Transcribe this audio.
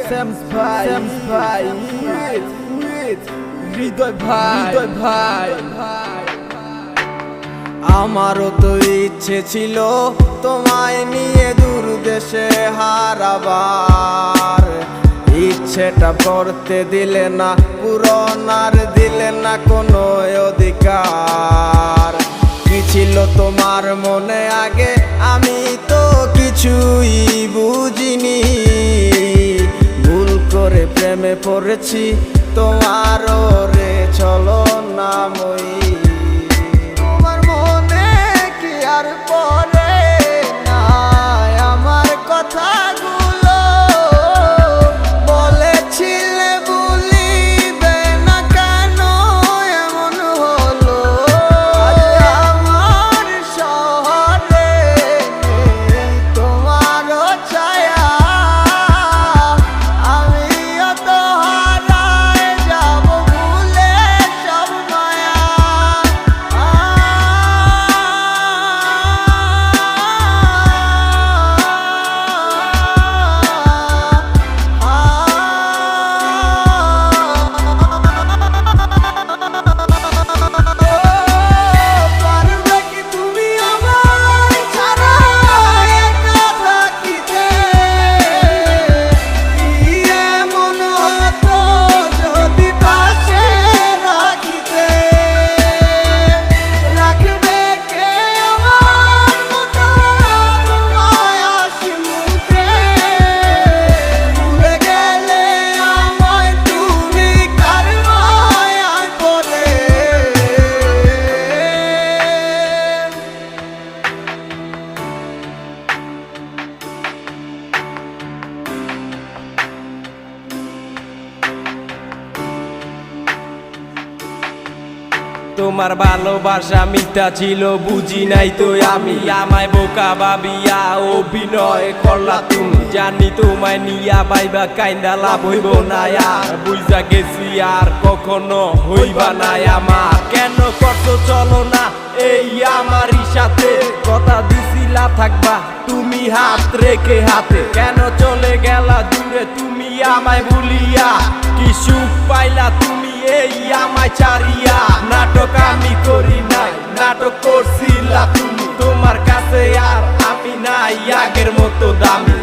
Sams ভাই হৃদয় ভাই আমারও তো ইচ্ছে ছিল তোমায় নিয়ে দূর দেশে হারাবার, ইচ্ছেটা করতে দিলে না, পূরণ আর দিলে না কোনো অধিকার। কি ছিল তোমার মনে আগে আমি তো কিছুই বুঝিনি, ভুল করে প্রেমে পড়েছি তোমারও রে চলো নামই। তোমার মনে কি আর পড়ে না আমার কথাগুলো, বলেছিলে ভুলিবে না কেন এমন হলো। আমার শহরে তোমারও ছায়া, আমিও তো হারায় যাব ভুলে সব মায়া। তোমার ভালোবাসা মিথ্যা ছিল বুঝি নাই তো আমি, আমায় বোকা ভাবিয়া অভিনয় করলা তুমি। জানি তোমায় নিয়া বাইবা কাইন্দা লাভ হইব না আর, বুঝা গেছি আর কখনো হইবা না আমার। কেন করছো চলো না এই আমারই সাথে, কথা দিছিলা থাকবা তুমি হাত রেখে হাতে। কেন চলে গেলা দূরে তুমি আমায় ভুলিয়া, কি সুখ পাইলা তুমি এই আমায় ছাড়িয়া। নাটক আমি করি নাই, নাটক করছিলা তুমি, তোমার কাছে আর আমি নাই আগের মতো দামি।